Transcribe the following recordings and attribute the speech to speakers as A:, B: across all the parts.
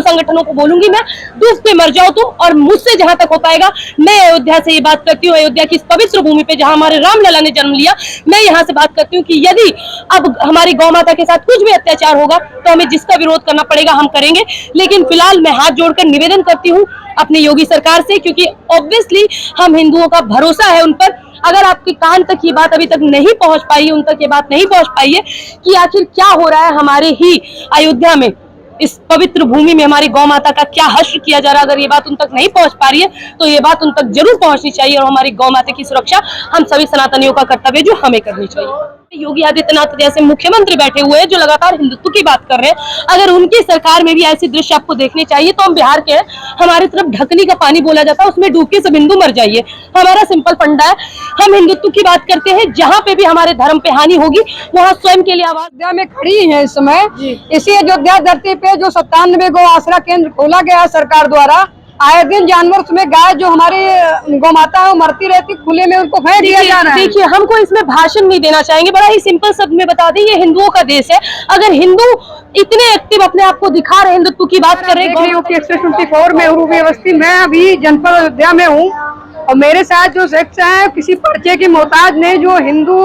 A: संगठनों को बोलूंगी मैं, डूब के मर जाओ तुम। और मुझसे जहां तक हो पाएगा, मैं अयोध्या से ये बात करती हूँ, अयोध्या की इस पवित्र भूमि पे जहां हमारे रामलला ने जन्म लिया, मैं यहाँ से बात करती हूँ कि यदि अब हमारी गौ माता के साथ कुछ भी अत्याचार होगा तो हमें जिसका विरोध करना पड़ेगा हम करेंगे। लेकिन फिलहाल मैं हाथ जोड़कर निवेदन करती हूँ अपनी योगी सरकार से, क्योंकि ऑब्वियसली हम हिंदुओं का भरोसा है उन पर। अगर आपके कान तक ये बात अभी तक नहीं पहुंच पाई है, उन तक ये बात नहीं पहुंच पाई है कि आखिर क्या हो रहा है हमारे ही अयोध्या में, इस पवित्र भूमि में हमारी गौ माता का क्या हश्र किया जा रहा है, अगर ये बात उन तक नहीं पहुंच पा रही है तो ये बात उन तक जरूर पहुंचनी चाहिए। और हमारी गौ माता की सुरक्षा हम सभी सनातनियों का कर्तव्य जो हमें करनी चाहिए। योगी आदित्यनाथ जैसे मुख्यमंत्री बैठे हुए हैं जो लगातार हिंदुत्व की बात कर रहे हैं, अगर उनकी सरकार में भी ऐसी दृश्य आपको देखने चाहिए तो हम बिहार के हैं, हमारी तरफ ढकनी का पानी बोला जाता है, उसमें डूब के सब हिंदू मर जाइए। हमारा सिंपल फंडा है, हम हिंदुत्व की बात करते हैं, जहाँ पे भी हमारे धर्म पे हानि होगी वहाँ स्वयं के लिए आवाज।
B: अयोध्या में खड़ी है इस समय, इसी अयोध्या धरती पे जो 97 गौ आश्रय केंद्र खोला गया है सरकार द्वारा, आए दिन जानवर उसमें गाय जो हमारी गौ माता है वो मरती रहती, खुले में उनको फेंक दिया जा रहा है।
A: देखिए, हमको इसमें भाषण नहीं देना चाहेंगे, बड़ा ही सिंपल शब्द में बता दें, ये हिंदुओं का देश है। अगर हिंदू इतने एक्टिव अपने आप को दिखा रहे, हिंदुत्व की बात कर रहे हैं,
B: यूपी 124 में व्यवस्थित मैं अभी जनपद अयोध्या में हूँ और मेरे साथ जो शख्स है किसी पर्चे की मोहताज नहीं, जो हिंदू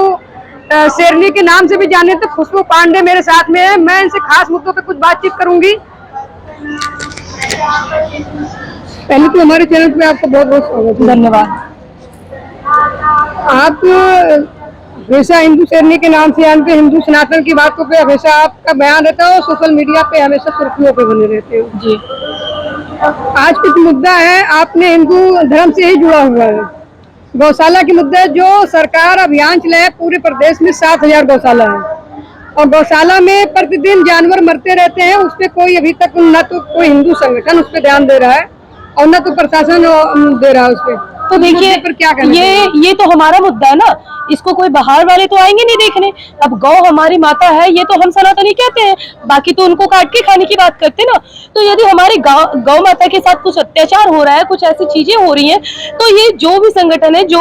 B: शेरनी के नाम से भी जाने थे, खुशबू पांडे मेरे साथ में है। मैं इनसे खास मुद्दों पे कुछ बातचीत करूंगी। पहले तो हमारे चैनल पे आपका बहुत बहुत स्वागत है।
A: धन्यवाद।
B: आप हमेशा हिंदू शेरनी के नाम से जानते, हिंदू सनातन की बातों पे हमेशा आपका बयान रहता है और सोशल मीडिया पे हमेशा सुर्खियों पे बने रहते हो
A: जी।
B: आज कुछ मुद्दा है, आपने हिंदू धर्म से ही जुड़ा हुआ है। गौशाला के मुद्दे जो सरकार अभियान चलाया, पूरे प्रदेश में 7000 गौशाला है और गौशाला में प्रतिदिन जानवर मरते रहते हैं। उस पर कोई अभी तक न तो कोई हिंदू संगठन उस पर ध्यान दे रहा है और न तो प्रशासन दे रहा है उस पर।
A: तो देखिए, ये तो हमारा मुद्दा है ना, इसको कोई बाहर वाले तो आएंगे नहीं देखने। अब गौ हमारी माता है, ये तो हम सनातनी कहते हैं, बाकी तो उनको काट के खाने की बात करते ना। तो यदि हमारी गौ माता के साथ कुछ अत्याचार हो रहा है, कुछ ऐसी चीजें हो रही हैं, तो ये जो भी संगठन है जो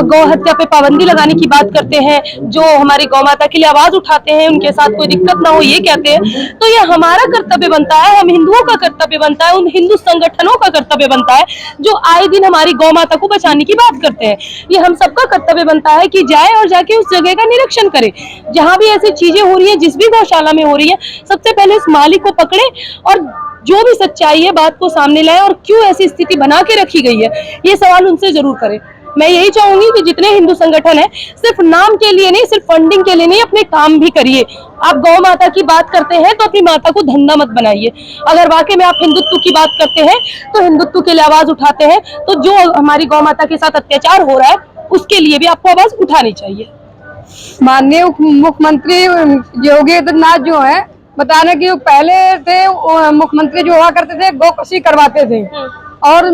A: गौ हत्या पे पाबंदी लगाने की बात करते हैं, जो हमारी गौ माता के लिए आवाज उठाते हैं, उनके साथ कोई दिक्कत ना हो ये कहते हैं, तो ये हमारा कर्तव्य बनता है, हम हिंदुओं का कर्तव्य बनता है, उन हिंदू संगठनों का कर्तव्य बनता है जो आए दिन हमारी गौ माता को बचाने की बात करते हैं। ये हम सबका कर्तव्य बनता है कि जाए और जाके उस जगह का निरीक्षण करे जहां भी ऐसी चीजें हो रही है, जिस भी गौशाला में हो रही है, सबसे पहले उस मालिक को पकड़े और जो भी सच्चाई है बात को सामने लाए और क्यों ऐसी स्थिति बना के रखी गई है ये सवाल उनसे जरूर करें। मैं यही चाहूंगी कि जितने हिंदू संगठन है, सिर्फ नाम के लिए नहीं, सिर्फ फंडिंग के लिए नहीं, अपने काम भी करिए। आप गौ माता की बात करते हैं तो अपनी माता को धंधा मत बनाइए। अगर वाकई में आप हिंदुत्व की बात करते हैं तो हिंदुत्व के लिए आवाज उठाते हैं, तो जो हमारी गौ माता के साथ अत्याचार हो रहा है उसके लिए भी आपको आवाज उठानी चाहिए।
B: माननीय मुख्यमंत्री योगी आदित्यनाथ जो है, बताने की पहले थे मुख्यमंत्री जो हुआ करते थे गौ कशी करवाते थे, और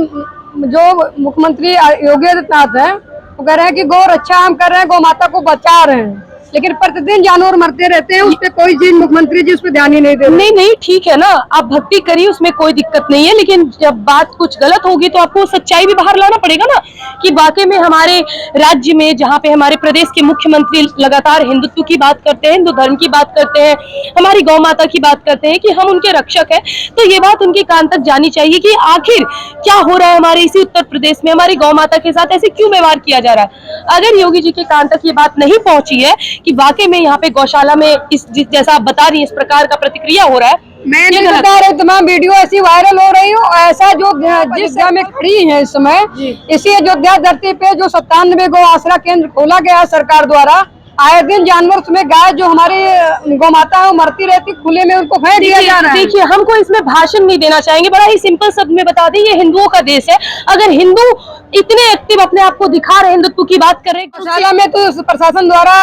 B: जो मुख्यमंत्री योगी आदित्यनाथ है वो कह रहे हैं कि गौ रक्षा हम कर रहे हैं, गौ माता को बचा रहे हैं, लेकिन प्रतिदिन जानवर मरते रहते हैं। उस पर कोई चीज मुख्यमंत्री जी उस पर ध्यान ही नहीं दे रहे।
A: नहीं ठीक है ना, आप भक्ति करिए, उसमें कोई दिक्कत नहीं है, लेकिन जब बात कुछ गलत होगी तो आपको सच्चाई भी बाहर लाना पड़ेगा ना कि वाकई में हमारे राज्य में, जहाँ पे हमारे प्रदेश के मुख्यमंत्री लगातार हिंदुत्व की बात करते हैं, हिंदू धर्म की बात करते हैं, हमारी गौ माता की बात करते हैं कि हम उनके रक्षक है, तो ये बात उनके कान तक जानी चाहिए कि आखिर क्या हो रहा है हमारे इसी उत्तर प्रदेश में, हमारी गौ माता के साथ ऐसे क्यों व्यवहार किया जा रहा है। अगर योगी जी के कान तक ये बात नहीं पहुंची है कि वाकई में यहाँ पे गौशाला में इस जैसा आप बता रही है इस प्रकार का प्रतिक्रिया हो रहा है,
B: मैं नहीं बता रही, तमाम वीडियो ऐसी वायरल हो रही हो, ऐसा जो जिस जगह में खड़ी है इस समय, इसी अयोध्या धरती पे जो 97 गौ आश्रय केंद्र खोला गया है सरकार द्वारा, आए दिन जानवर उसमें गाय जो हमारी गौ माता है वो मरती रहती, खुले में उनको फेंक दिया जा रहा है।
A: देखिए, हमको इसमें भाषण नहीं देना चाहेंगे, बड़ा ही सिंपल शब्द में बता दें, ये हिंदुओं का देश है। अगर हिंदू इतने एक्टिव अपने आप को दिखा रहे, हिंदुत्व की बात कर रहे,
B: गौशाला में तो प्रशासन द्वारा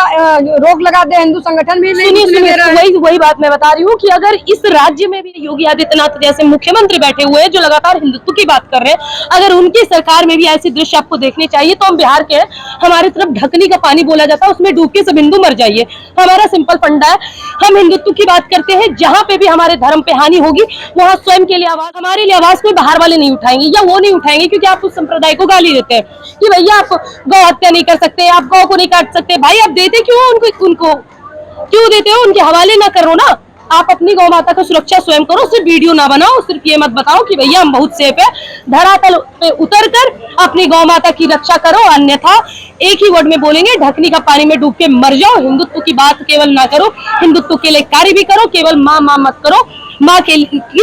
B: रोक लगा दे, हिंदू संगठन भी
A: नहीं। वही बात मैं बता रही हूँ कि अगर इस राज्य में भी योगी आदित्यनाथ जैसे मुख्यमंत्री बैठे हुए हैं जो लगातार हिंदुत्व की बात कर रहे हैं, अगर उनकी सरकार में भी ऐसी दृश्य आपको देखने चाहिए तो हम बिहार के हैं, हमारी तरफ ढकनी का पानी बोला जाता है, उसमें डूब के सब हिंदू मर जाइए। हमारा सिंपल फंडा है, हम हिंदुत्व की बात करते हैं, जहाँ पे भी हमारे धर्म पे हानि होगी वहाँ स्वयं के लिए आवाज, हमारे लिए आवाज कोई बाहर वाले नहीं उठाएंगे, या वो नहीं उठाएंगे क्योंकि आप उस संप्रदाय को गाली देते हैं कि भैया आप गौ हत्या नहीं कर सकते, आप गौ को नहीं काट सकते। भाई आप देते क्यों उनको क्यों देते हो, उनके हवाले ना करो ना, आप अपनी गौ माता की सुरक्षा स्वयं करो, सिर्फ वीडियो ना बनाओ, सिर्फ ये मत बताओ कि भैया हम बहुत सेफ है। धरातल पे उतर कर अपनी गौ माता की रक्षा करो, अन्यथा एक ही वर्ड में बोलेंगे, ढकनी का पानी में डूब के मर जाओ। हिंदुत्व की बात केवल ना करो, हिंदुत्व के लिए कार्य भी करो, केवल माँ माँ मत करो। माँ की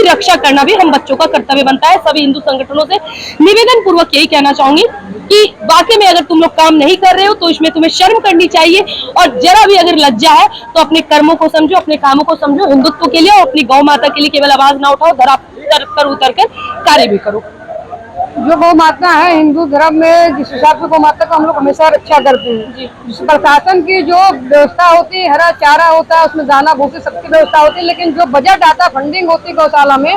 A: रक्षा करना भी हम बच्चों का कर्तव्य बनता है। सभी हिंदू संगठनों से निवेदन पूर्वक यही कहना चाहूंगी कि वाकई में अगर तुम लोग काम नहीं कर रहे हो तो इसमें तुम्हें शर्म करनी चाहिए, और जरा भी अगर लज्जा है तो अपने कर्मों को समझो, अपने कामों को समझो, हिंदुत्व के लिए और अपनी गौ माता के लिए केवल आवाज ना उठाओ, धरातल पर उतर कर कार्य भी करो।
B: जो गौ माता है हिंदू धर्म में, जिस हिसाब से गौ माता को हम लोग हमेशा रक्षा करते हैं, प्रशासन की जो व्यवस्था होती है, हरा चारा होता है, उसमें दाना भूसी सबकी व्यवस्था होती है, लेकिन जो बजट आता, फंडिंग होती है गौशाला में,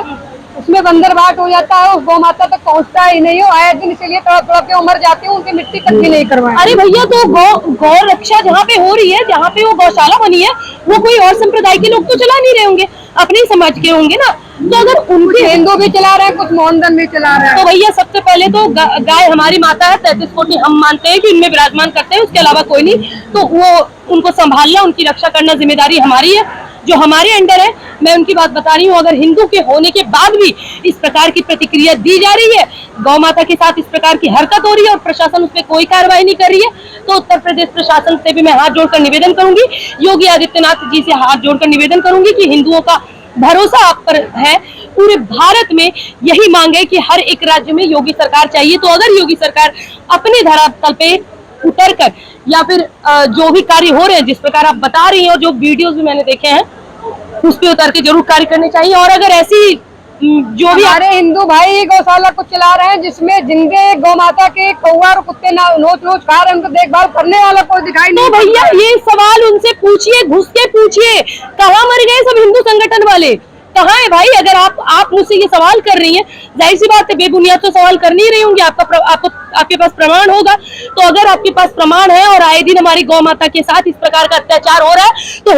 B: उसमें बंदरबाट हो जाता है, उस गौ माता तक पहुंचता ही नहीं हो। आए दिन इसीलिए तड़प के उमर जाती है, उनकी मिट्टी तक भी नहीं करवाए।
A: अरे भैया, तो गौ रक्षा जहाँ पे हो रही है, जहाँ पे वो गौशाला बनी है, वो कोई और संप्रदाय के लोग तो चला नहीं रहे होंगे, अपने ही समाज के होंगे ना। तो अगर उनके
B: हिंदू भी चला रहे हैं, कुछ मोहनदन भी चला रहे हैं।
A: तो भैया सबसे पहले तो गाय हमारी माता है, 33 कोटि हम मानते हैं कि इनमें विराजमान करते हैं, उसके अलावा कोई नहीं। तो वो उनको संभालना, उनकी रक्षा करना जिम्मेदारी हमारी है, जो हमारे अंडर है। मैं उनकी बात बता रही हूँ। अगर हिंदू के होने के बाद भी इस प्रकार की प्रतिक्रिया दी जा रही है, गौ माता के साथ इस प्रकार की हरकत हो रही है और प्रशासन उस पर कोई कार्रवाई नहीं कर रही है, तो उत्तर प्रदेश प्रशासन से भी मैं हाथ जोड़कर निवेदन करूंगी, योगी आदित्यनाथ जी से हाथ जोड़कर निवेदन करूंगी कि हिंदुओं का भरोसा आप पर है। पूरे भारत में यही मांग है कि हर एक राज्य में योगी सरकार चाहिए। तो अगर योगी सरकार अपने धरातल पे उतर कर, या फिर जो भी कार्य हो रहे हैं जिस प्रकार आप बता रही हैं और जो वीडियोस भी मैंने देखे हैं, उस पे उतर के जरूर कार्य करने चाहिए। और अगर ऐसी जो भी
B: हमारे हिंदू भाई गौशाला को चला रहे हैं, जिसमें जिंदे गौ माता के कौवा और कुत्ते नोच नोच खा रहे हैं, उनको देखभाल करने वाला कोई दिखाई नहीं।
A: तो भैया ये सवाल उनसे पूछिए, घुस के पूछिए, कहाँ मर गए सब हिंदू संगठन वाले, कहाँ है भाई? अगर आप मुझसे ये सवाल कर रही हैं, जाहिर सी बात है बेबुनियाद तो सवाल कर नहीं रही होंगी, आपके पास प्रमाण होगा। तो अगर आपके पास प्रमाण है और आए दिन हमारी गौ माता के साथ इस प्रकार का अत्याचार हो रहा है, तो